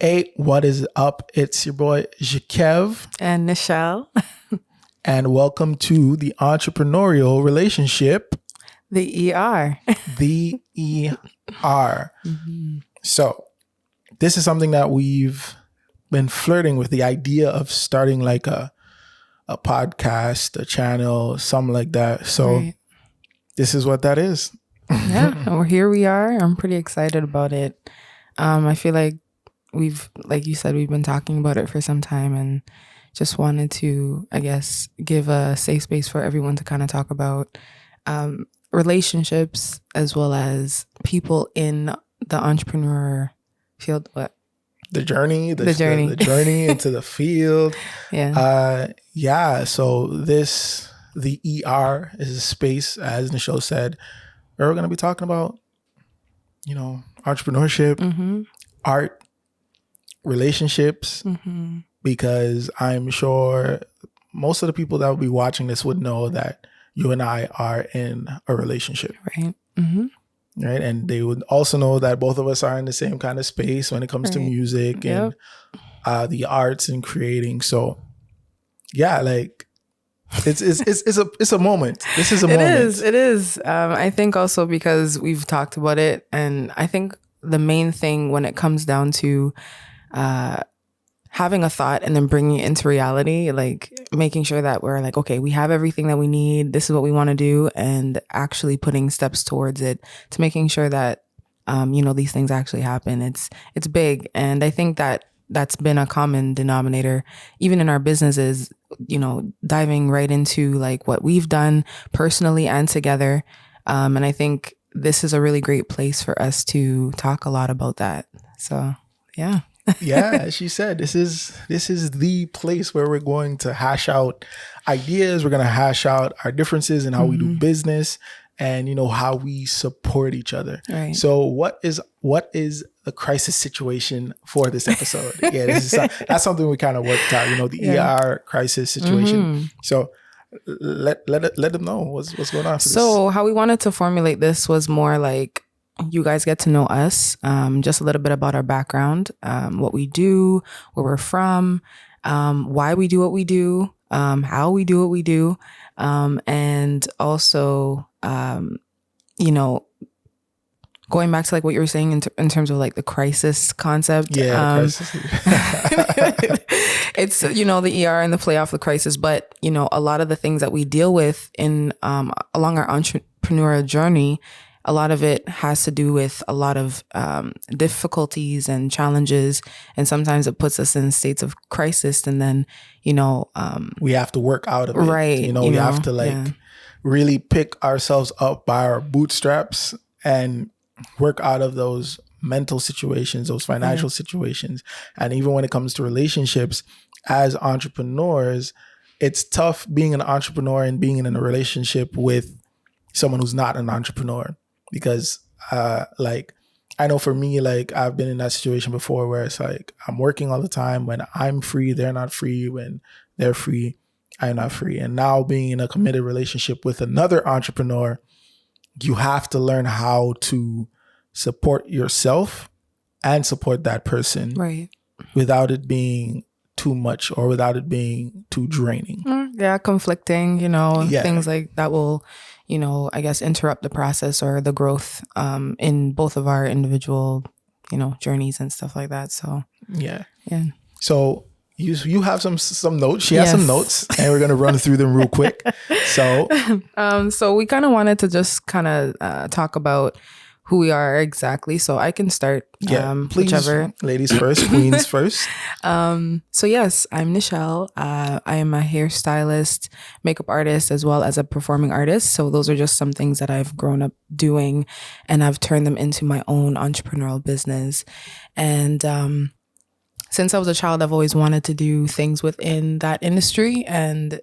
Hey, what is up? It's your boy Jakev. And Nichelle. And welcome to the Entrepreneurial Relationship. The ER. The ER. So this is something that we've been flirting with, the idea of starting like a podcast, a channel, something like that. So This is what that is. Yeah, and here we are. I'm pretty excited about it. I feel like like you said, we've been talking about it for some time and just wanted to, I guess, give a safe space for everyone to kind of talk about relationships as well as people in the entrepreneur field. What? The journey. The journey. The journey into the field. Yeah. So the ER is a space, as Nichelle said, where we're going to be talking about, entrepreneurship, art, relationships, because I'm sure most of the people that will be watching this would know that you and I are in a relationship. Right. Right. And they would also know that both of us are in the same kind of space when it comes to music and the arts and creating. So yeah, like it's a moment. This is a moment. It is. I think also because we've talked about it, and I think the main thing when it comes down to having a thought and then bringing it into reality, like making sure that we're like, okay, we have everything that we need. This is what we want to do, and actually putting steps towards it to making sure that these things actually happen. It's big, and I think that that's been a common denominator, even in our businesses. Diving right into like what we've done personally and together, and I think this is a really great place for us to talk a lot about that. So, yeah. Yeah, as she said, this is the place where we're going to hash out ideas. We're going to hash out our differences in how we do business and, how we support each other. Right. So what is the crisis situation for this episode? Yeah, that's something we kind of worked out, the ER crisis situation. So let them know what's going on. So how we wanted to formulate this was more like, you guys get to know us, just a little bit about our background, what we do, where we're from, why we do what we do, how we do what we do, and also, going back to like what you were saying in terms of like the crisis concept. Yeah, crisis. It's, the ER and the play off the crisis, but, a lot of the things that we deal with in along our entrepreneurial journey, a lot of it has to do with a lot of difficulties and challenges. And sometimes it puts us in states of crisis. And then, we have to work out of it. Right. We have to really pick ourselves up by our bootstraps and work out of those mental situations, those financial situations. And even when it comes to relationships, as entrepreneurs, it's tough being an entrepreneur and being in a relationship with someone who's not an entrepreneur. Because I know for me, like I've been in that situation before where it's like I'm working all the time. When I'm free, they're not free. When they're free, I'm not free. And now being in a committed relationship with another entrepreneur, you have to learn how to support yourself and support that person, right, without it being too much or without it being too draining. Conflicting, things like that will, I guess, interrupt the process or the growth in both of our individual, journeys and stuff like that. So yeah. So you have some notes. She has some notes, and we're gonna run through them real quick. So we kind of wanted to just kind of talk about who we are exactly. So I can start. Please, whichever. Ladies first, queens first. So yes, I'm Nichelle. I am a hairstylist, makeup artist, as well as a performing artist. So those are just some things that I've grown up doing, and I've turned them into my own entrepreneurial business. And since I was a child, I've always wanted to do things within that industry. And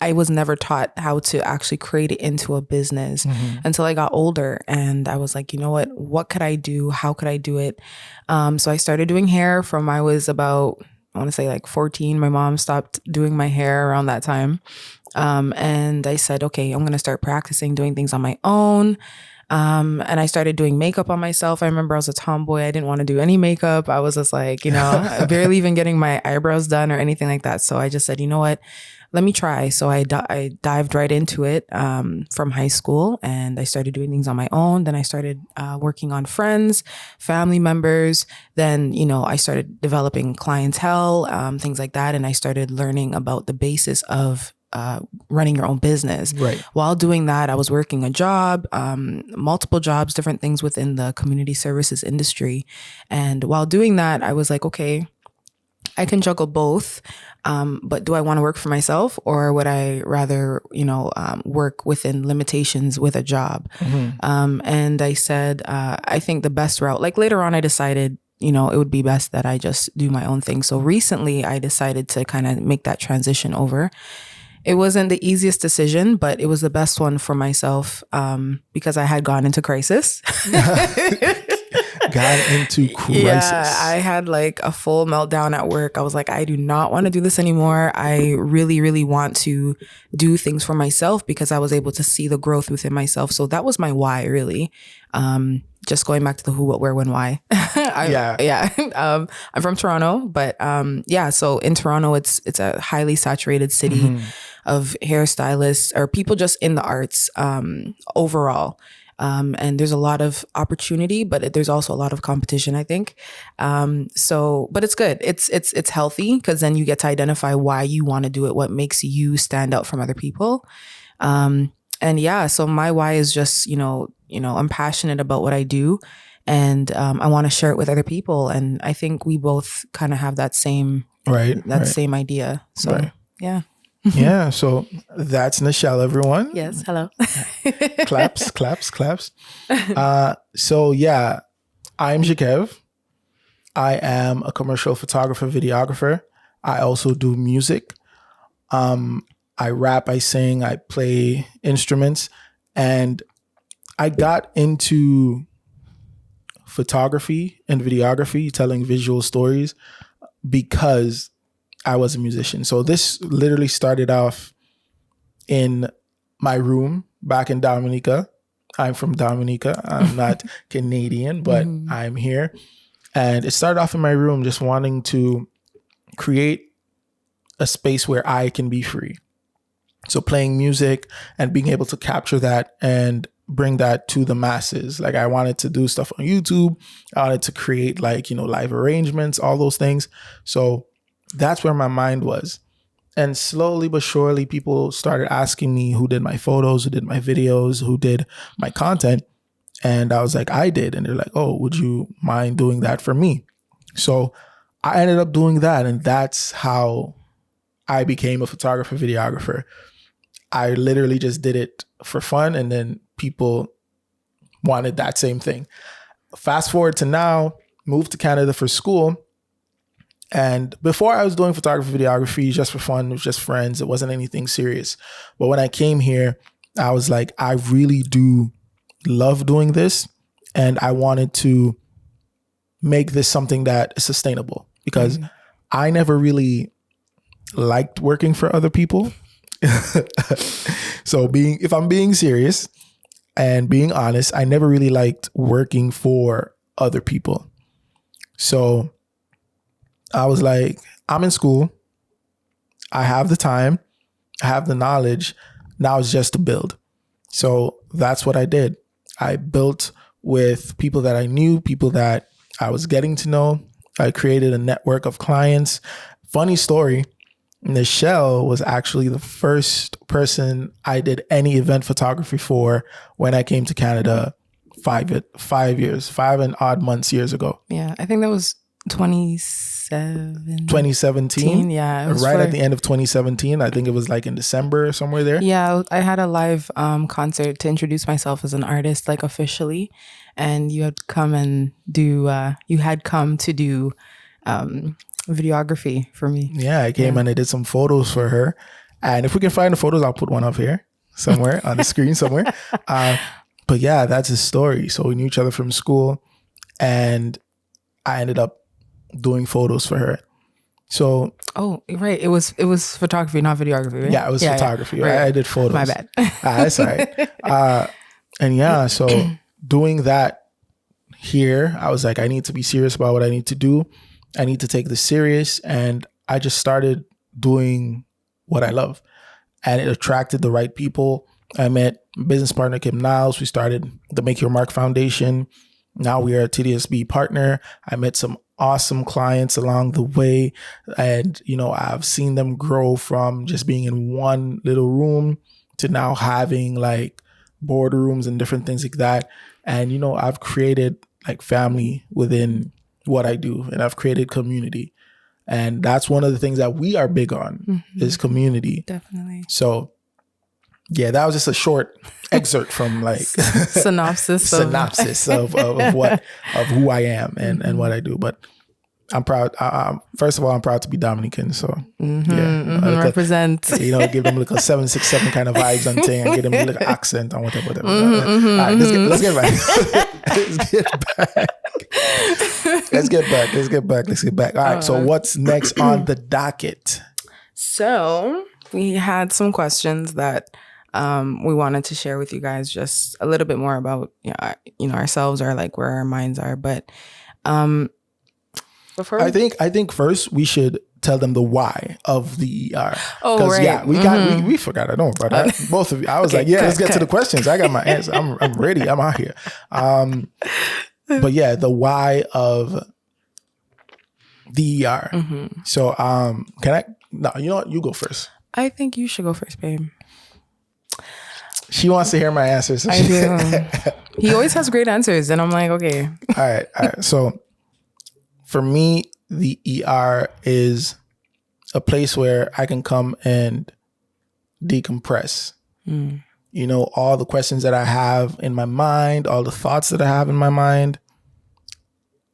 I was never taught how to actually create it into a business until I got older. And I was like, what could I do? How could I do it? So I started doing hair from I was about, I want to say like 14. My mom stopped doing my hair around that time. And I said, okay, I'm going to start practicing doing things on my own. And I started doing makeup on myself. I remember I was a tomboy. I didn't want to do any makeup. I was just like, barely even getting my eyebrows done or anything like that. So I just said, you know what? Let me try. So I dived right into it from high school, and I started doing things on my own. Then I started working on friends, family members. Then, I started developing clientele, things like that. And I started learning about the basis of running your own business. Right. While doing that, I was working a job, multiple jobs, different things within the community services industry. And while doing that, I was like, okay, I can juggle both. But do I want to work for myself, or would I rather, work within limitations with a job? And I said, I think the best route, like later on, I decided, it would be best that I just do my own thing. So recently I decided to kind of make that transition over. It wasn't the easiest decision, but it was the best one for myself because I had gone into crisis. Got into crisis. Yeah, I had like a full meltdown at work. I was like, I do not want to do this anymore. I really, really want to do things for myself because I was able to see the growth within myself. So that was my why, really. Just going back to the who, what, where, when, why. I'm from Toronto, but so in Toronto, it's a highly saturated city of hairstylists or people just in the arts overall. And there's a lot of opportunity, but there's also a lot of competition, I think. But it's good. It's healthy because then you get to identify why you want to do it, what makes you stand out from other people. So my why is just, I'm passionate about what I do, and I want to share it with other people. And I think we both kind of have that same same idea. So yeah. Yeah, so that's Nichelle, everyone. Yes, hello. Claps. So yeah, I'm Jakev. I am a commercial photographer, videographer. I also do music. I rap, I sing, I play instruments, and I got into photography and videography, telling visual stories, because I was a musician. So this literally started off in my room back in Dominica. I'm from Dominica. I'm not Canadian, but I'm here. And it started off in my room, just wanting to create a space where I can be free. So playing music and being able to capture that and bring that to the masses. Like I wanted to do stuff on YouTube. I wanted to create live arrangements, all those things. So that's where my mind was. And slowly but surely, people started asking me who did my photos, who did my videos, who did my content. And I was like, I did. And they're like, oh, would you mind doing that for me? So I ended up doing that. And that's how I became a photographer, videographer. I literally just did it for fun. And then people wanted that same thing. Fast forward to now, moved to Canada for school. And before I was doing photography, videography just for fun, it was just friends. It wasn't anything serious. But when I came here, I was like, I really do love doing this. And I wanted to make this something that is sustainable because I never really liked working for other people. So if I'm being serious and being honest, I never really liked working for other people. So I was like, I'm in school. I have the time. I have the knowledge. Now it's just to build. So that's what I did. I built with people that I knew, people that I was getting to know. I created a network of clients. Funny story, Nichelle was actually the first person I did any event photography for when I came to Canada 5 and odd months years ago. Yeah, I think that was 2017. Yeah, right at the end of 2017. I think it was like in December or somewhere there. Yeah, I had a live concert to introduce myself as an artist, like officially, and you had come and do. You had come to do videography for me. Yeah, I came and I did some photos for her, and if we can find the photos, I'll put one up here somewhere on the screen somewhere. But yeah, that's his story. So we knew each other from school, and I ended up doing photos for her. So right, it was photography, not videography, right? Yeah, it was photography. Yeah. Right. I did photos. My bad. That's all right. And yeah, so doing that here, I was like, I need to be serious about what I need to do. I need to take this serious. And I just started doing what I love. And it attracted the right people. I met business partner Kim Niles. We started the Make Your Mark Foundation. Now we are a TDSB partner. I met some awesome clients along the way. And, I've seen them grow from just being in one little room to now having like boardrooms and different things like that. And, I've created like family within what I do, and I've created community. And that's one of the things that we are big on is community. Definitely. So yeah, that was just a short excerpt from like synopsis of who I am and what I do. But I'm proud. First of all, I'm proud to be Dominican. So represent. Give them like a 767 kind of vibes on thing, and get them like an accent on whatever. All right, let's get back. Let's get back. All right. So what's next on the docket? So we had some questions that we wanted to share with you guys, just a little bit more about ourselves, or like where our minds are. But before I think first we should tell them the why of the ER. Oh, right. Yeah, we forgot. I don't know about that. Both of you. I was okay, let's get to the questions. I got my answer. I'm ready. I'm out here. But yeah, the why of the ER. So can I? No, you know what? You go first. I think you should go first, babe. She wants to hear my answers. So I do. He always has great answers, and I'm like, okay. All right. So for me, the ER is a place where I can come and decompress. All the questions that I have in my mind, all the thoughts that I have in my mind,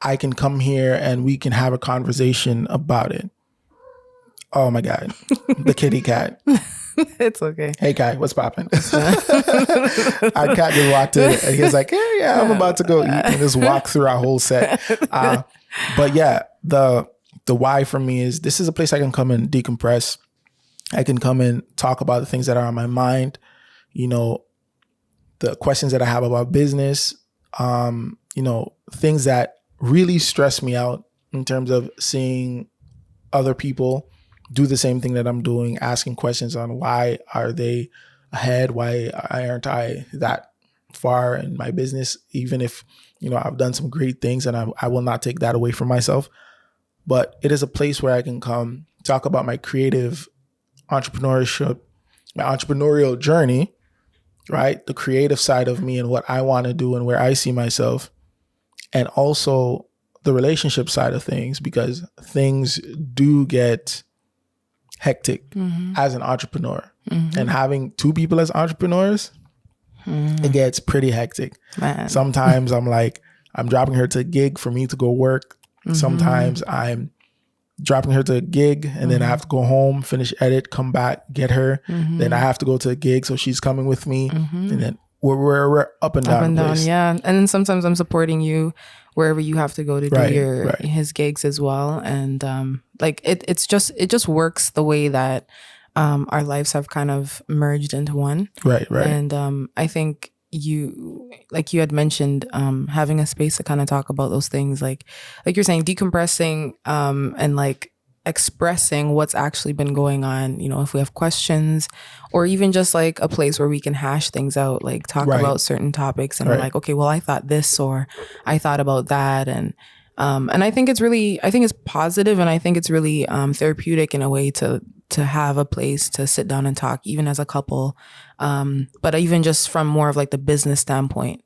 I can come here and we can have a conversation about it. Oh my God. The kitty cat. It's okay. Hey, Kai, what's popping? Our cat just walked in and he was like, hey, yeah, I'm about to go eat, and just walk through our whole set. But yeah, the why for me is this is a place I can come and decompress. I can come and talk about the things that are on my mind, the questions that I have about business, things that really stress me out in terms of seeing other people do the same thing that I'm doing, asking questions on why are they ahead? Why aren't I that far in my business? Even if, I've done some great things, and I will not take that away from myself. But it is a place where I can come talk about my creative entrepreneurship, my entrepreneurial journey, right? The creative side of me and what I want to do and where I see myself. And also the relationship side of things, because things do get hectic as an entrepreneur. And having two people as entrepreneurs, it gets pretty hectic. Man. Sometimes I'm like, I'm dropping her to a gig for me to go work. Sometimes I'm dropping her to a gig and then I have to go home, finish edit, come back, get her. Then I have to go to a gig, so she's coming with me. And then we're up and down. Up and down, yeah. And then sometimes I'm supporting you wherever you have to go to do his gigs as well. And it just works the way that our lives have kind of merged into one. Right. And I think you had mentioned having a space to kind of talk about those things, like you're saying, decompressing and like expressing what's actually been going on, if we have questions, or even just like a place where we can hash things out, like talk about certain topics, and we're like, okay, well, I thought this, or I thought about that. And I think it's positive, and I think it's really therapeutic in a way to have a place to sit down and talk, even as a couple, but even just from more of like the business standpoint.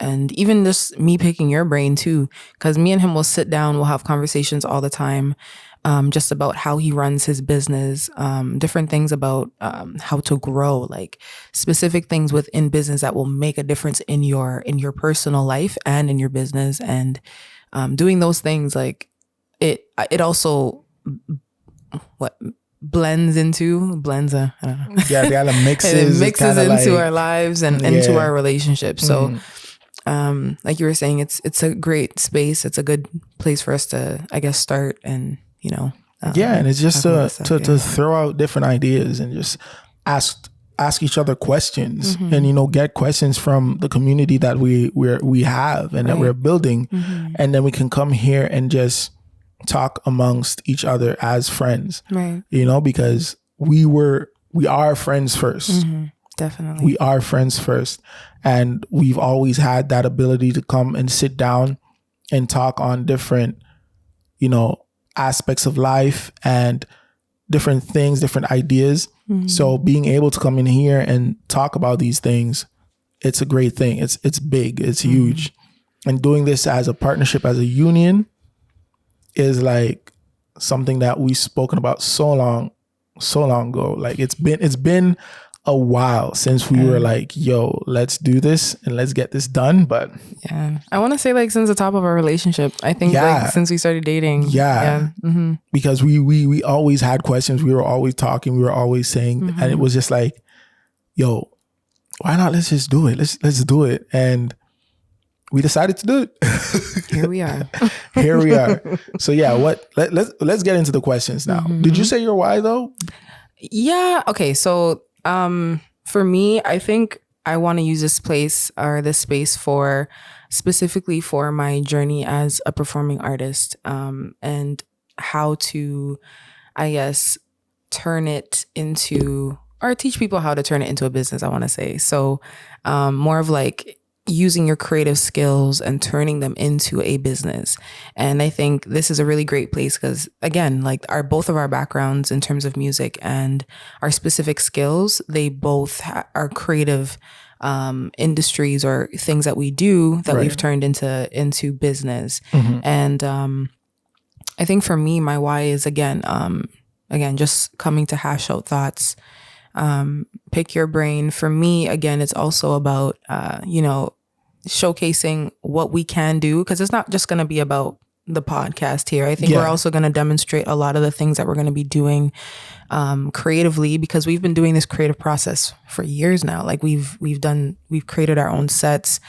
And even just me picking your brain too, because me and him will sit down, we'll have conversations all the time, just about how he runs his business, different things about how to grow, like specific things within business that will make a difference in your personal life and in your business. And doing those things, like it also blends I don't know. Yeah, it kind of mixes. It mixes into our lives and into our relationships. So like you were saying, it's a great space. It's a good place for us to, I guess, start and, and it's just to throw out different ideas and just ask ask each other questions and, you know, get questions from the community that we have and that we're building. And then we can come here and just talk amongst each other as friends, you know, because we are friends first. Definitely. We are friends first. And we've always had that ability to come and sit down and talk on different, you know, aspects of life and different things, different ideas. So being able to come in here and talk about these things, it's a great thing. It's big, it's huge. And doing this as a partnership, as a union, is like something that we've spoken about so long ago. Like it's been a while since we were like, yo, let's do this and let's get this done. But yeah, I want to say like since the top of our relationship, I think like since we started dating. Because we always had questions. We were always talking. We were always saying, and it was just like, yo, why not? Let's just do it. Let's do it. And we decided to do it. Here we are. Here we are. So yeah, let's get into the questions now. Did you say your why though? Yeah. Okay. So for me, I think I want to use this place or this space for specifically for my journey as a performing artist, and how to, I guess, turn it into, or teach people how to turn it into a business, I want to say. So more of like using your creative skills and turning them into a business. And I think this is a really great place because, again, like both of our backgrounds in terms of music and our specific skills, they both are creative industries or things that we do that we've turned into business. And I think for me, my why is again, just coming to hash out thoughts, pick your brain. For me, again, it's also about, showcasing what we can do, because it's not just going to be about the podcast here. I think we're also going to demonstrate a lot of the things that we're going to be doing creatively, because we've been doing this creative process for years now. Like we've created our own sets.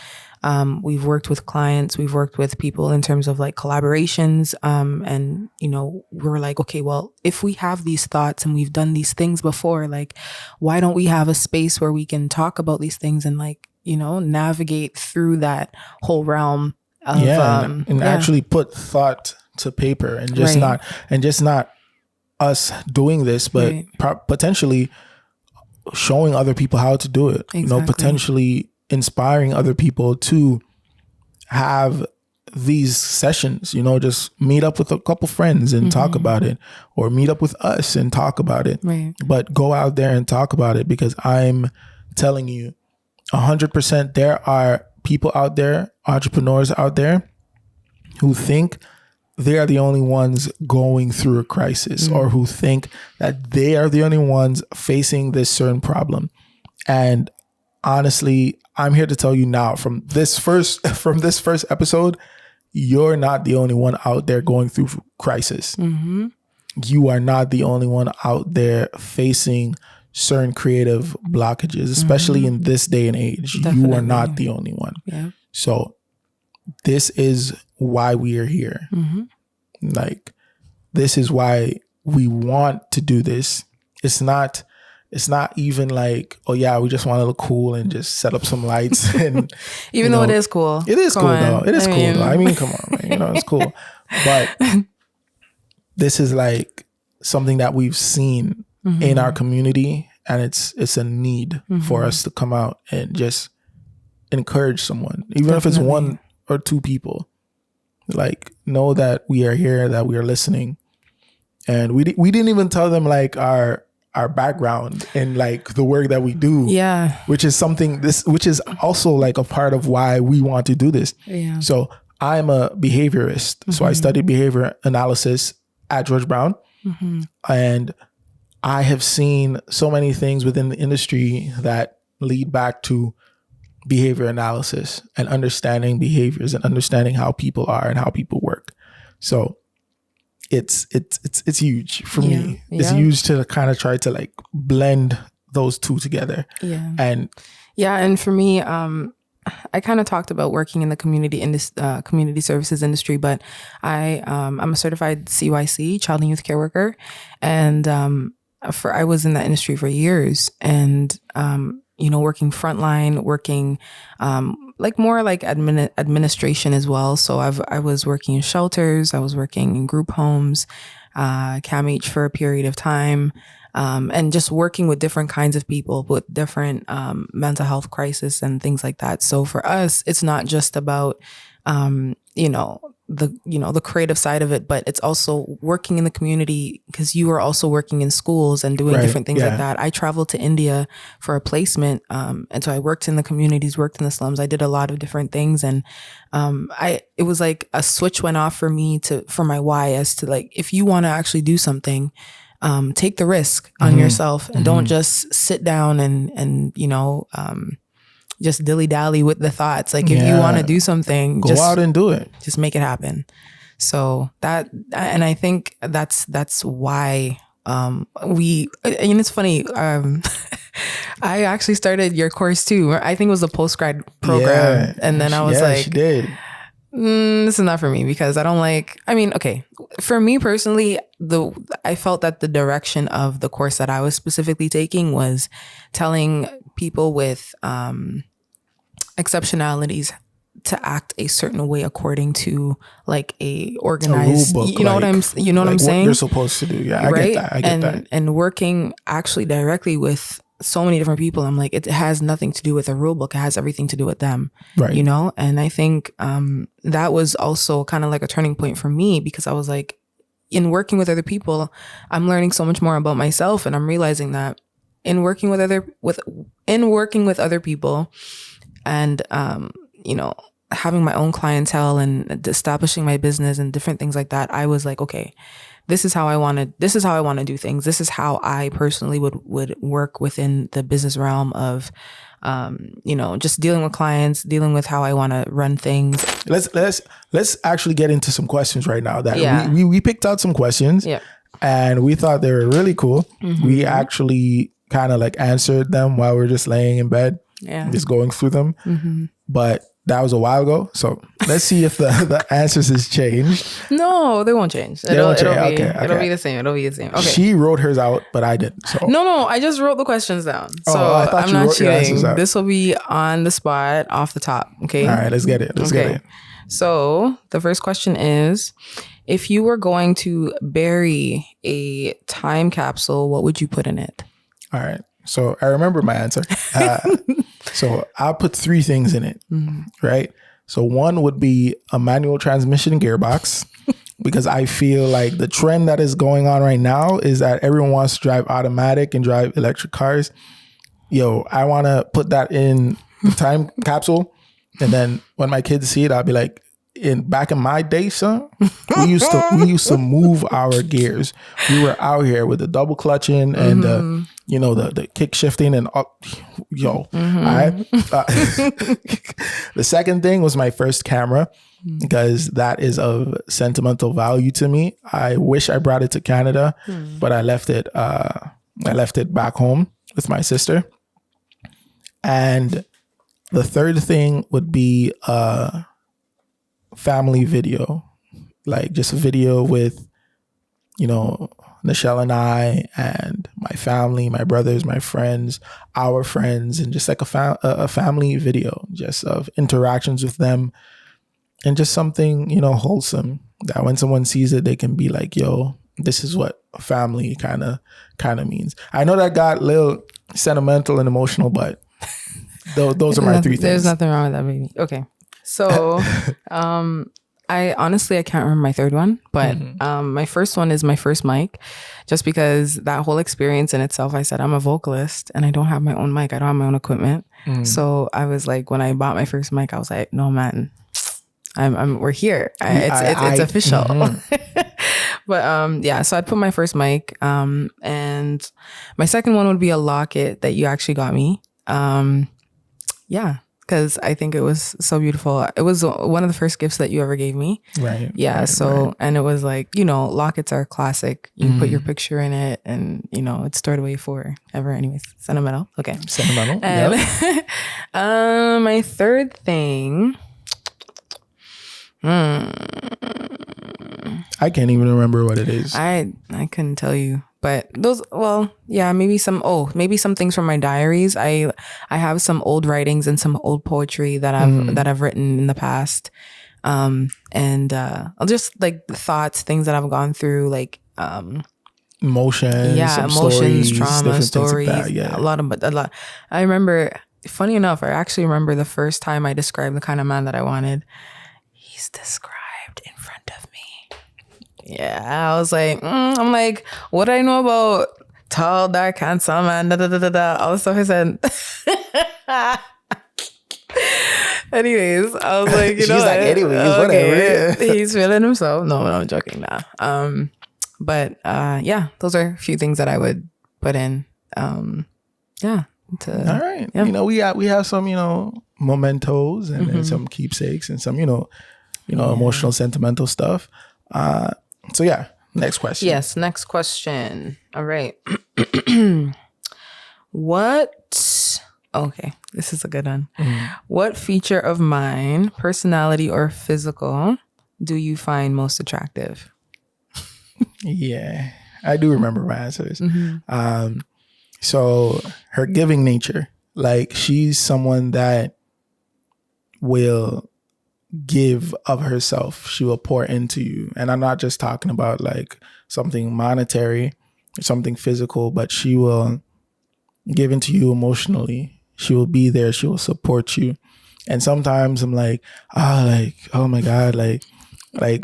We've worked with clients, we've worked with people in terms of like collaborations. And, we're like, okay, well, if we have these thoughts and we've done these things before, like, why don't we have a space where we can talk about these things and like, navigate through that whole realm of, actually put thought to paper and just not us doing this, but potentially showing other people how to do it, potentially inspiring other people to have these sessions, just meet up with a couple friends and talk about it, or meet up with us and talk about it, but go out there and talk about it, because I'm telling you 100% there are people out there, entrepreneurs out there, who think they are the only ones going through a crisis, or who think that they are the only ones facing this certain problem. And honestly, I'm here to tell you now, from this first episode, you're not the only one out there going through crisis. You are not the only one out there facing certain creative blockages, especially in this day and age. You are not the only one. So this is why we are here. Like, this is why we want to do this. It's not even like, oh yeah, we just want to look cool and just set up some lights. And even though it is cool. It is cool though. It is cool though. I mean, come on, man. It's cool. But this is like something that we've seen in our community, and it's a need for us to come out and just encourage someone, even if it's one or two people. Like, know that we are here, that we are listening. And we didn't even tell them like our background and like the work that we do, which is also like a part of why we want to do this. So I'm a behaviorist, so I studied behavior analysis at George Brown, and I have seen so many things within the industry that lead back to behavior analysis and understanding behaviors and understanding how people are and how people work. So it's huge for me. It's huge to kind of try to like blend those two together. And for me, I kind of talked about working in the community services industry, but I'm a certified CYC, child and youth care worker, and I was in that industry for years, and working frontline, working like more like administration as well. So I was working in shelters, I was working in group homes, CAMH for a period of time, and just working with different kinds of people with different mental health crisis and things like that. So for us, it's not just about the creative side of it, but it's also working in the community, because you are also working in schools and doing different things like that. I traveled to India for a placement, and so I worked in the communities, worked in the slums. I did a lot of different things, and it was like a switch went off for me for my why, as to like, if you want to actually do something, take the risk on yourself, and don't just sit down and just dilly dally with the thoughts. Like, if you want to do something, go out and do it. Just make it happen. So and I think that's why and it's funny. I actually started your course too. I think it was a post-grad program. And then I was like, she did. This is not for me, because I don't like, okay, for me personally, I felt that the direction of the course that I was specifically taking was telling people with exceptionalities to act a certain way according to like a organized, book, what I'm saying? What you're supposed to do. Yeah, right? I get that. And working actually directly with so many different people, I'm like, it has nothing to do with a rule book. It has everything to do with them, right? And I think that was also kind of like a turning point for me, because I was like, in working with other people, I'm learning so much more about myself, and I'm realizing that in working with other people, and having my own clientele and establishing my business and different things like that, I was like, okay, this is how I want to do things. This is how I personally would work within the business realm of just dealing with clients, dealing with how I want to run things. Let's actually get into some questions right now. That we picked out some questions, and we thought they were really cool. Mm-hmm. We actually kind of like answered them while we were just laying in bed, just going through them. Mm-hmm. But that was a while ago, so let's see if the answers has changed. No, they won't change. It'll be the same. It'll be the same. Okay. She wrote hers out, but I didn't. So no, I just wrote the questions down. So I thought I'm not cheating. This will be on the spot, off the top. Okay. All right, let's get it. Let's get it. So the first question is, if you were going to bury a time capsule, what would you put in it? All right. So I remember my answer. So I'll put 3 things in it, right? So one would be a manual transmission gearbox, because I feel like the trend that is going on right now is that everyone wants to drive automatic and drive electric cars. I want to put that in the time capsule. And then when my kids see it, I'll be like, back in my day, son, we used to move our gears. We were out here with the double clutching and the kick shifting and all. All right. The second thing was my first camera, because that is of sentimental value to me. I wish I brought it to Canada, but I left it back home with my sister. And the third thing would be family video, like just a video with, Nichelle and I and my family, my brothers, my friends, our friends, and just like a family video, just of interactions with them, and just something, wholesome, that when someone sees it, they can be like, yo, this is what family kind of means. I know that got a little sentimental and emotional, but those are my 3 things. There's nothing wrong with that, baby. Okay. So, I can't remember my third one, but my first one is my first mic, just because that whole experience in itself, I said, I'm a vocalist and I don't have my own mic. I don't have my own equipment. So I was like, when I bought my first mic, I was like, no, man, we're here. It's official. But so I'd put my first mic. And my second one would be a locket that you actually got me. Because I think it was so beautiful. It was one of the first gifts that you ever gave me. Right. Yeah. Right. And it was like, lockets are classic. You put your picture in it, and, it's stored away forever. Anyways, sentimental. Okay. Sentimental. And my third thing. I can't even remember what it is. I couldn't tell you, But those, well, yeah, maybe some things from my diaries. I have some old writings and some old poetry that I've written in the past. And I'll just like thoughts, things that I've gone through, like Emotions, some emotions, stories, trauma, different stories, things like that. Yeah. a lot. I remember, funny enough, I actually remember the first time I described the kind of man that I wanted. He's described in front of me. Yeah, I was like, I'm like, what do I know about tall, dark, handsome, and all the stuff I said. Anyways, I was like, She's like, anyways, whatever. He's feeling himself. No, I'm joking now. But yeah, those are a few things that I would put in. Yeah. All right. Yeah. We have some, mementos and some keepsakes and some, emotional, sentimental stuff. So yeah, next question. Yes, next question. All right. Okay, this is a good one. What feature of mine, personality or physical, do you find most attractive? Yeah, I do remember my answers. So her giving nature, like she's someone that will give of herself. She will pour into you. And I'm not just talking about like something monetary or something physical, but she will give into you emotionally. She will be there. She will support you. And sometimes I'm like, oh my God, like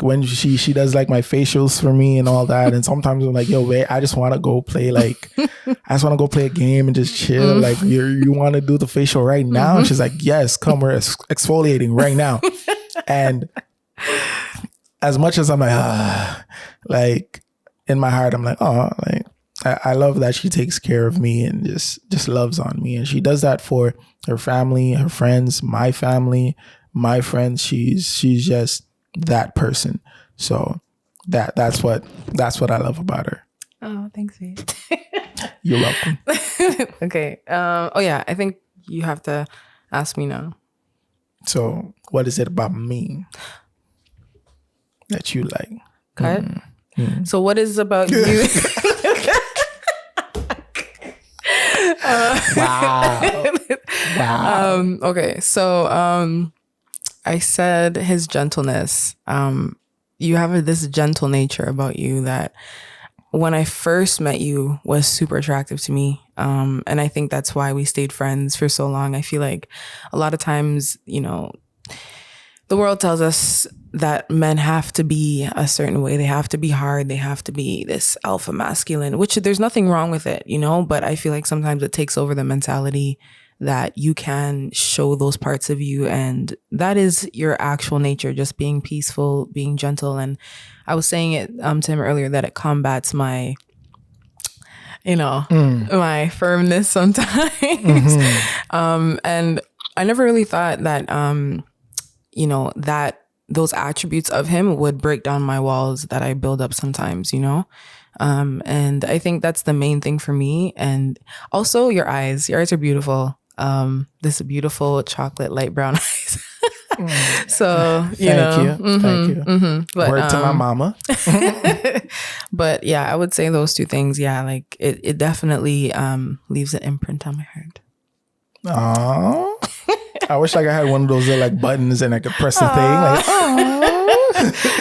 when she does like my facials for me and all that. And sometimes I'm like, yo, wait, I just want to go play a game and just chill. Like you want to do the facial right now? And she's like, yes, come, we're exfoliating right now. And as much as I'm like in my heart, I'm like, oh, like I love that she takes care of me and just loves on me. And she does that for her family, her friends, my family, my friends. She's just that person. So that's what I love about her. Oh, thanks, mate. You're welcome. Okay. Oh yeah, I think you have to ask me now. So what is it about me that you like? Cut. So what is about you? Wow. Okay. So I said his gentleness. You have this gentle nature about you that when I first met you was super attractive to me. And I think that's why we stayed friends for so long. I feel like a lot of times, the world tells us that men have to be a certain way. They have to be hard. They have to be this alpha masculine, which there's nothing wrong with it, but I feel like sometimes it takes over the mentality that you can show those parts of you. And that is your actual nature, just being peaceful, being gentle. And I was saying it to him earlier that it combats my, my firmness sometimes. And I never really thought that, that those attributes of him would break down my walls that I build up sometimes, and I think that's the main thing for me. And also your eyes are beautiful. This beautiful chocolate light brown eyes. So, Thank you. But, word to my mama. But yeah, I would say those two things. Yeah. Like it definitely, leaves an imprint on my heart. Aww. I wish like I had one of those little like buttons and I could press the thing. Like,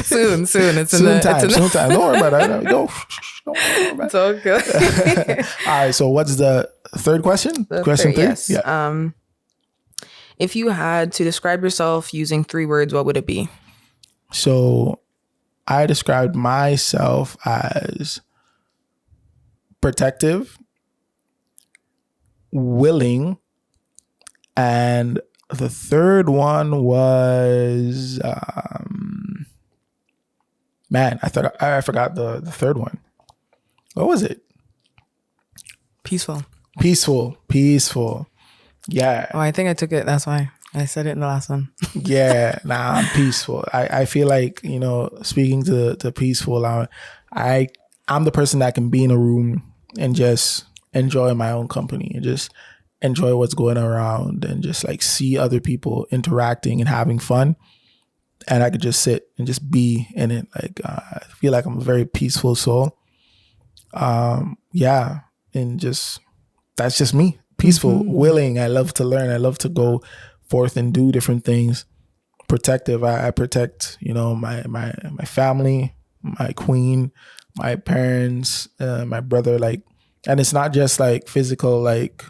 soon. It's soon time. Don't worry about it. Don't worry about it. It's all good. All right. So what's the third question? Question 3? Yes. Yeah. If you had to describe yourself using 3 words, what would it be? So I described myself as protective, willing, and the third one was I forgot the third one. What was it? Peaceful. Yeah. Oh, I think I took it. That's why I said it in the last one. Yeah. Nah, I'm peaceful. I feel like, speaking to peaceful, I'm the person that can be in a room and just enjoy my own company and just enjoy what's going around and just like see other people interacting and having fun. And I could just sit and just be in it. Like, I feel like I'm a very peaceful soul. Yeah, and just that's just me. Peaceful, willing. I love to learn. I love to go forth and do different things. Protective. I protect, my family, my queen, my parents, my brother. Like, and it's not just like physical, like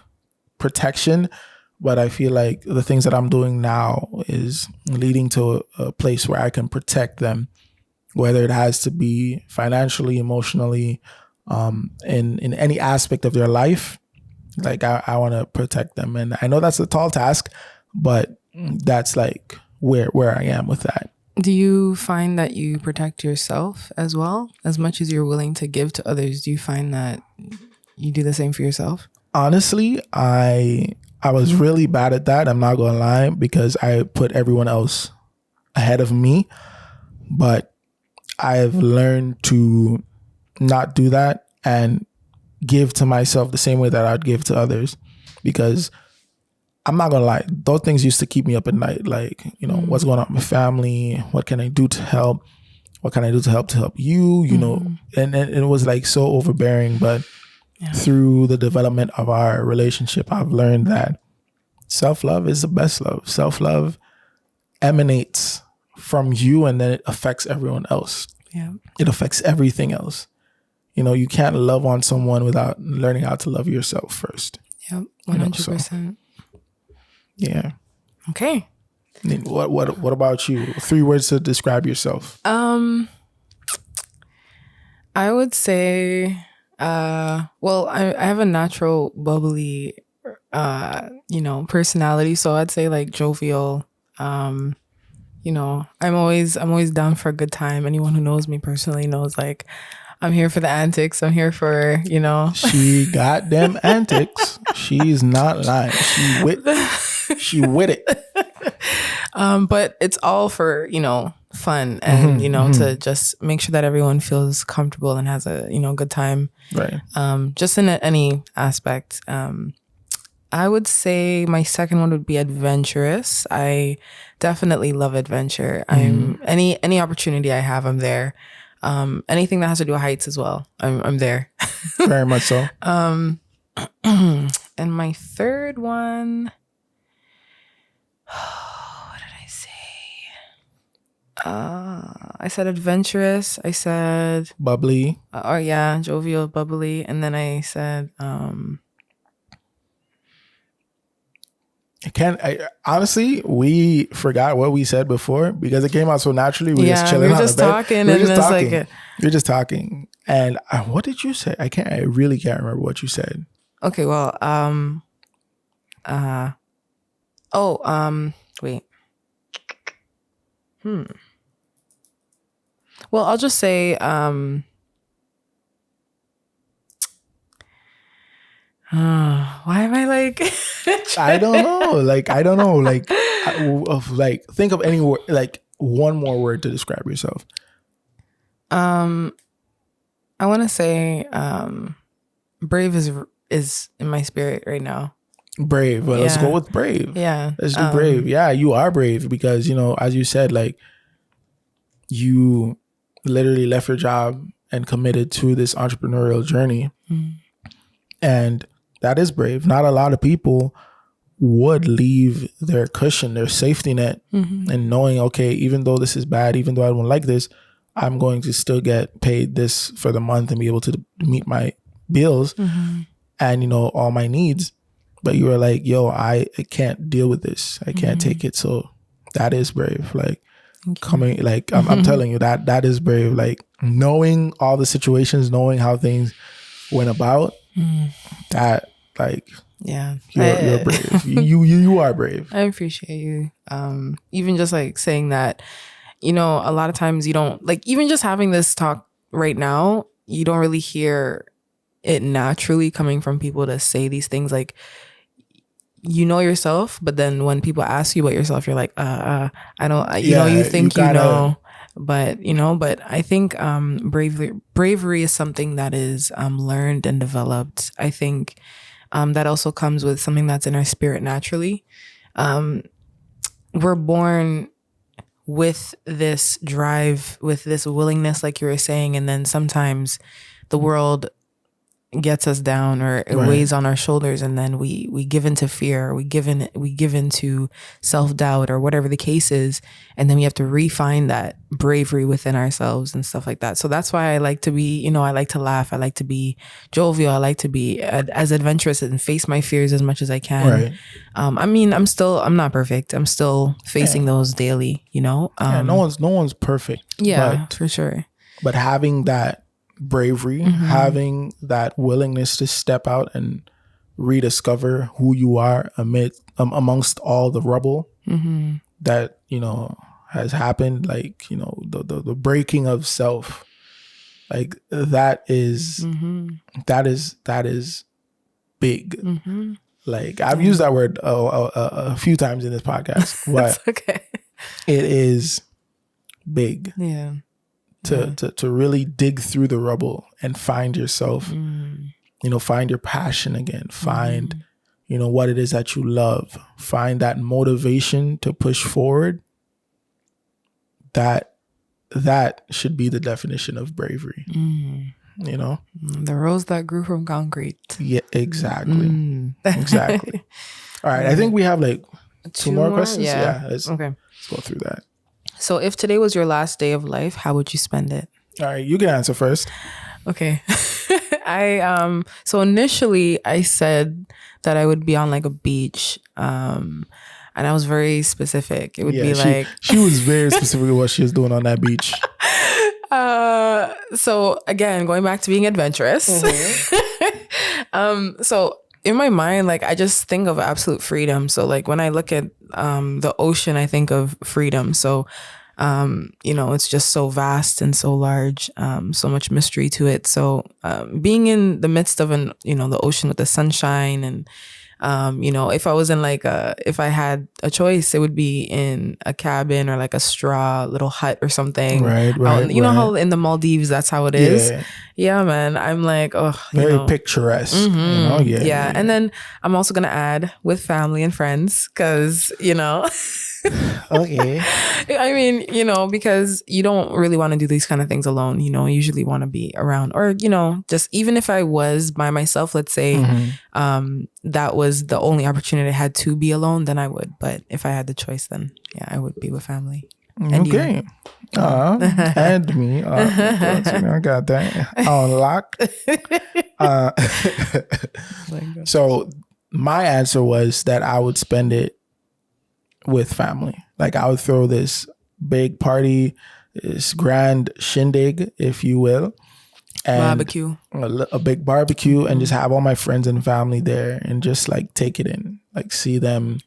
protection, but I feel like the things that I'm doing now is leading to a place where I can protect them, whether it has to be financially, emotionally, in any aspect of their life. Like I want to protect them, and I know that's a tall task, but that's like where I am with that. Do you find that you protect yourself as well? As much as you're willing to give to others, do you find that you do the same for yourself? Honestly, I was really bad at that. I'm not gonna lie, because I put everyone else ahead of me. But I've learned to not do that and give to myself the same way that I'd give to others, because I'm not gonna lie, those things used to keep me up at night. Like, what's going on with my family? What can I do to help? What can I do to help you? And it was like so overbearing. But through the development of our relationship, I've learned that self-love is the best love. Self-love emanates from you, and then it affects everyone else. Yeah. It affects everything else. You can't love on someone without learning how to love yourself first. Yep. 100%. Yeah. Okay. What about you? 3 words to describe yourself. I would say, well, I have a natural bubbly, personality. So I'd say like jovial. I'm always down for a good time. Anyone who knows me personally knows like I'm here for the antics. I'm here for, She got them antics. She's not lying. She with it. But it's all for, fun and, to just make sure that everyone feels comfortable and has a, good time. Right. Just in any aspect. I would say my second one would be adventurous. I definitely love adventure. I'm any opportunity I have, I'm there. Anything that has to do with heights as well, I'm there. Very much so. And my third one, what did I say? I said adventurous. I said bubbly. Jovial, bubbly, and then I said honestly, we forgot what we said before because it came out so naturally. We just chilling. We were just talking, and it's like we were just talking. And what did you say? I really can't remember what you said. Okay, well, wait. Well, I'll just say, why am I like? I don't know. Think of any word, like one more word to describe yourself. I want to say, brave is in my spirit right now. Brave. Well, let's go with brave. Yeah. Let's do brave. Yeah, you are brave because, as you said, like you literally left your job and committed to this entrepreneurial journey. And that is brave. Not a lot of people would leave their cushion, their safety net, and knowing, okay, even though this is bad, even though I don't like this, I'm going to still get paid this for the month and be able to meet my bills and, all my needs. But you were like, yo, I can't deal with this. I can't take it. So that is brave. Like coming, like I'm telling you that is brave. Like knowing all the situations, knowing how things went about, that like, you're brave. You are brave. I appreciate you. Even just like saying that, a lot of times you don't like, even just having this talk right now, you don't really hear it naturally coming from people to say these things. Like, yourself, but then when people ask you about yourself, you're like, I don't, you think but I think bravery is something that is learned and developed. I think that also comes with something that's in our spirit naturally. We're born with this drive, with this willingness, like you were saying, and then sometimes the world gets us down or it Right. weighs on our shoulders, and then we give into fear, we give into self-doubt or whatever the case is, and then we have to refine that bravery within ourselves and stuff like that. So that's why I like to be, I like to laugh, I like to be jovial, I like to be as adventurous and face my fears as much as I can. Right. I mean, I'm not perfect, I'm still facing those daily, No one's perfect. Yeah, for sure. But having that bravery, having that willingness to step out and rediscover who you are amongst all the rubble that has happened, like the breaking of self, like that is big. Like I've used that word a few times in this podcast, but okay. it is big. Yeah. To really dig through the rubble and find yourself, find your passion again, find, what it is that you love, find that motivation to push forward. That should be the definition of bravery. The rose that grew from concrete. Yeah, exactly. Exactly. All right. I think we have like two more questions. Yeah. Let's go through that. So if today was your last day of life, how would you spend it? All right, you can answer first. Okay. So initially I said that I would be on like a beach. And I was very specific. It would be like she was very specific with what she was doing on that beach. So again, going back to being adventurous. So in my mind, like I just think of absolute freedom. So like when I look at the ocean, I think of freedom. So it's just so vast and so large, so much mystery to it. So being in the midst of the ocean with the sunshine and if I was in if I had a choice, it would be in a cabin or like a straw little hut or something. Right. You know how in the Maldives, that's how it is. Yeah, man. I'm like, very picturesque. Yeah. And then I'm also going to add with family and friends because, Okay. I mean, because you don't really want to do these kind of things alone. You usually want to be around or, just even if I was by myself, let's say, that was the only opportunity I had to be alone, then I would. But if I had the choice, then yeah, I would be with family. And okay. And me. I got that on lock. So my answer was that I would spend it with family. Like I would throw this big party, this grand shindig, if you will. And barbecue. A big barbecue and just have all my friends and family there and just like take it in. Like see them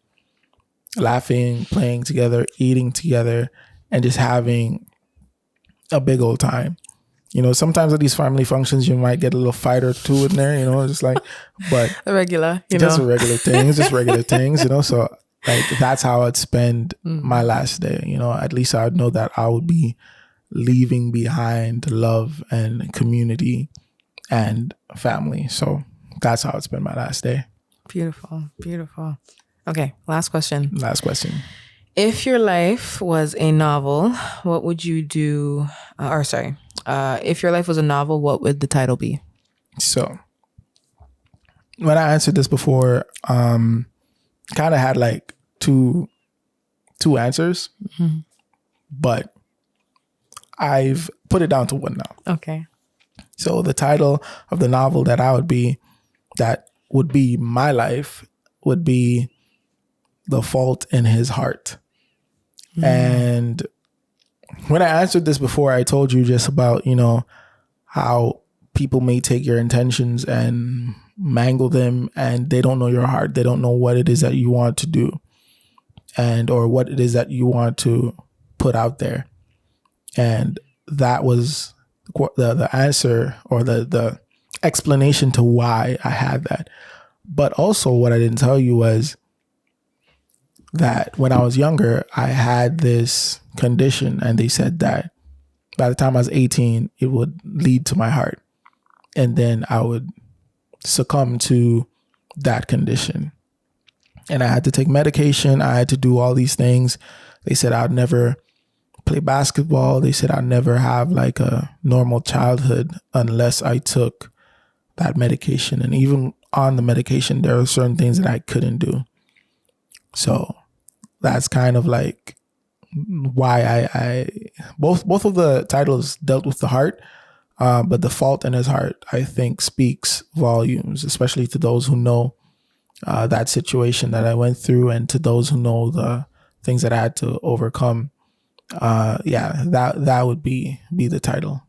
laughing, playing together, eating together, and just having a big old time. Sometimes at these family functions, you might get a little fight or two in there, just like, but the regular, just regular things, so like that's how I'd spend my last day. At least I'd know that I would be leaving behind love and community and family. So that's how I'd spend my last day. Beautiful. Okay, last question. If your life was a novel, what would you do? If your life was a novel, what would the title be? So when I answered this before, kind of had like two answers, but I've put it down to one now. Okay. So the title of the novel that would be my life would be The Fault in His Heart. And when I answered this before, I told you just about, how people may take your intentions and mangle them and they don't know your heart. They don't know what it is that you want to do or what it is that you want to put out there. And that was the answer or the explanation to why I had that. But also what I didn't tell you was that when I was younger, I had this condition and they said that by the time I was 18, it would lead to my heart. And then I would succumb to that condition. And I had to take medication. I had to do all these things. They said I'd never play basketball. They said I'd never have like a normal childhood unless I took that medication. And even on the medication, there are certain things that I couldn't do. So that's kind of like why I both of the titles dealt with the heart, but The Fault in His Heart, I think, speaks volumes, especially to those who know that situation that I went through, and to those who know the things that I had to overcome. That would be the title.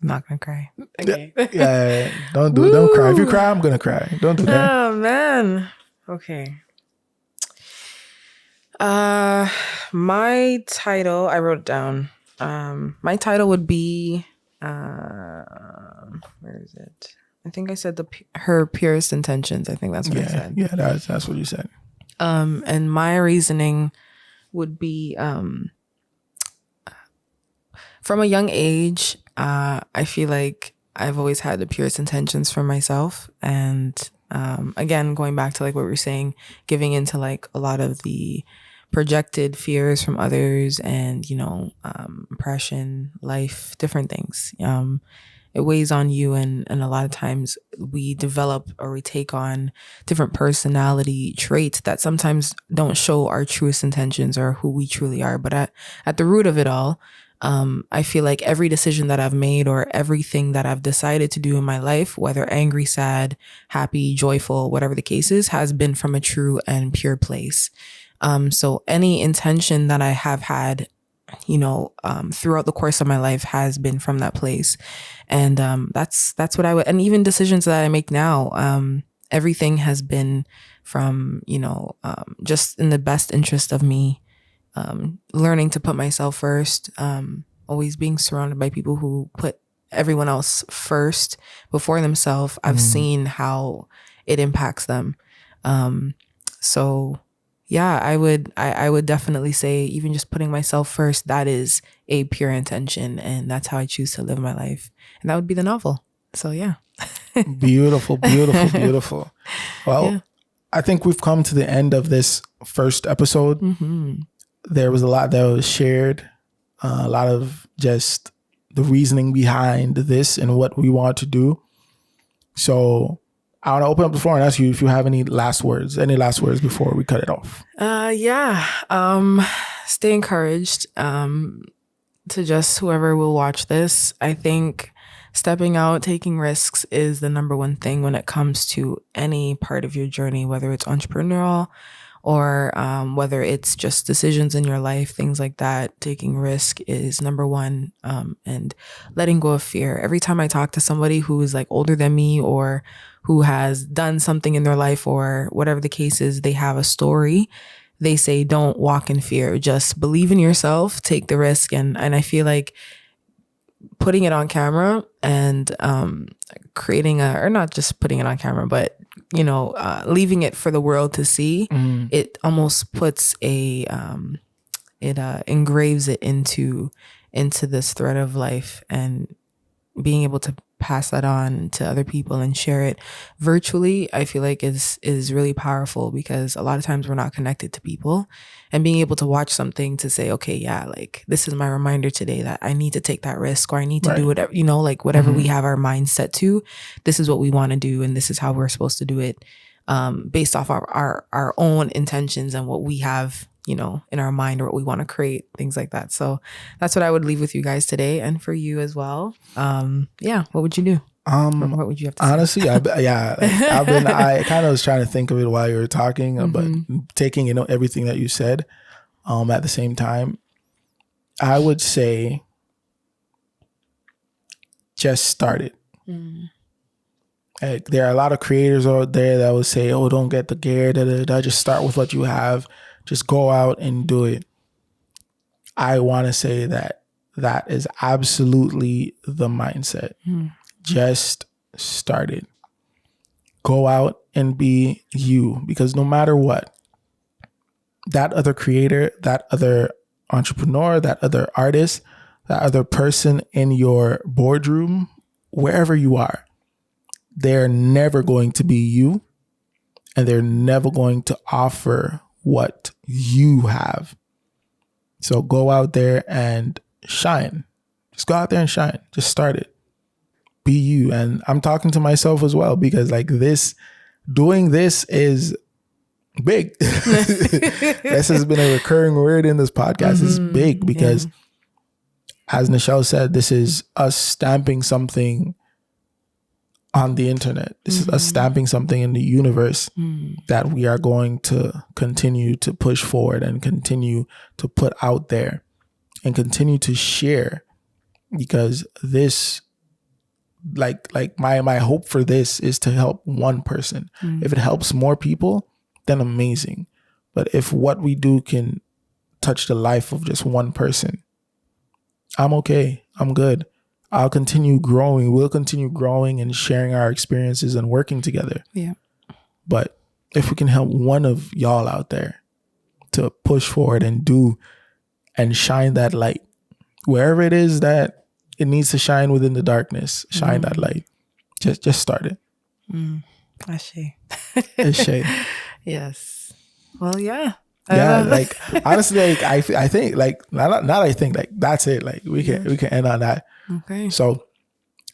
I'm not gonna cry. Okay. Yeah, don't cry. If you cry, I'm gonna cry. Don't do that. Oh man. Okay. My title, I wrote it down. My title would be where is it? I think I said her purest intentions. I think that's what I said. Yeah, that's what you said. And my reasoning would be from a young age, I feel like I've always had the purest intentions for myself. And again, going back to like what we were saying, giving into like a lot of the projected fears from others and, oppression, life, different things. It weighs on you. And a lot of times we develop or we take on different personality traits that sometimes don't show our truest intentions or who we truly are. But at the root of it all, I feel like every decision that I've made or everything that I've decided to do in my life, whether angry, sad, happy, joyful, whatever the case is, has been from a true and pure place. So any intention that I have had, throughout the course of my life has been from that place. And that's what I would, and even decisions that I make now, everything has been from, just in the best interest of me. Learning to put myself first, always being surrounded by people who put everyone else first before themselves. I've seen how it impacts them. So yeah, I would definitely say even just putting myself first, that is a pure intention, and that's how I choose to live my life. And that would be the novel. So yeah. Beautiful. Well, yeah. I think we've come to the end of this first episode. Mm-hmm. There was a lot that was shared, a lot of just the reasoning behind this and what we want to do. So I want to open up the floor and ask you if you have any last words before we cut it off. Stay encouraged to just whoever will watch this. I think stepping out, taking risks is the number one thing when it comes to any part of your journey, whether it's entrepreneurial or whether it's just decisions in your life, things like that. Taking risk is number one, and letting go of fear. Every time I talk to somebody who is like older than me or who has done something in their life or whatever the case is, they have a story. They say, don't walk in fear. Just believe in yourself, take the risk. And I feel like putting it on camera and creating or not just putting it on camera, but leaving it for the world to see, it almost puts it engraves it into this thread of life, and being able to pass that on to other people and share it virtually, I feel like is really powerful, because a lot of times we're not connected to people, and being able to watch something to say, okay, yeah, like this is my reminder today that I need to take that risk, or I need to do whatever, like whatever we have our mind set to, this is what we want to do. And this is how we're supposed to do it, based off our own intentions and what we have, in our mind, or what we want to create, things like that. So that's what I would leave with you guys today, and for you as well. What would you do? What would you have to say? Honestly, I kind of was trying to think of it while you were talking, but taking, everything that you said, at the same time, I would say just start it. There are a lot of creators out there that would say, oh, don't get the gear, just start with what you have. Just go out and do it. I want to say that is absolutely the mindset. Just start it. Go out and be you, because no matter what, that other creator, that other entrepreneur, that other artist, that other person in your boardroom, wherever you are, they're never going to be you, and they're never going to offer what you have. So go out there and shine. Just go out there and shine. Just start it. be you. And I'm talking to myself as well, because like doing this is big. This has been a recurring word in this podcast. It's big because as Nichelle said, this is us stamping something on the internet. This is us stamping something in the universe that we are going to continue to push forward and continue to put out there and continue to share, because this, like my hope for this is to help one person. If it helps more people, then amazing. But if what we do can touch the life of just one person, I'm okay. I'm good. I'll continue growing. We'll continue growing and sharing our experiences and working together. Yeah. But if we can help one of y'all out there to push forward and do and shine that light wherever it is that it needs to shine within the darkness, shine that light. Just start it. Ashe. Ashe. Yes. Well, yeah. Yeah, like honestly, like I think like not I think like that's it. Like we can end on that. Okay. So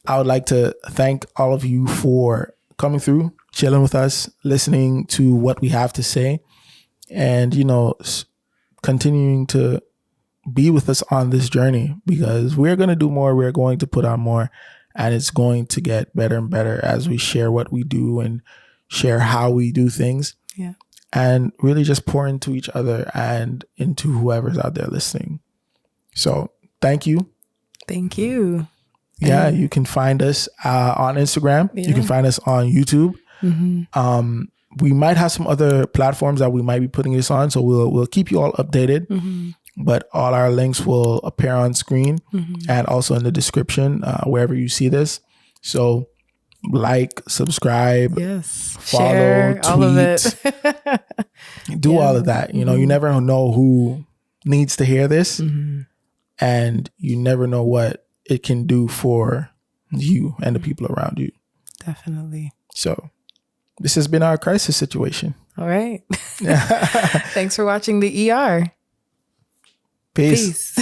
I would like to thank all of you for coming through, chilling with us, listening to what we have to say, and continuing to be with us on this journey, because we're going to do more. We're going to put on more, and it's going to get better and better as we share what we do and share how we do things. Yeah. And really just pour into each other and into whoever's out there listening. So thank you. Thank you. Yeah, you can find us on Instagram. Yeah. You can find us on YouTube. We might have some other platforms that we might be putting this on, so we'll keep you all updated. But all our links will appear on screen and also in the description wherever you see this. So like, subscribe, follow, share, tweet, all of it. do all of that. You never know who needs to hear this, and you never know what it can do for you and the people around you. Definitely. So this has been our crisis situation. All right. Thanks for watching the ER. Peace.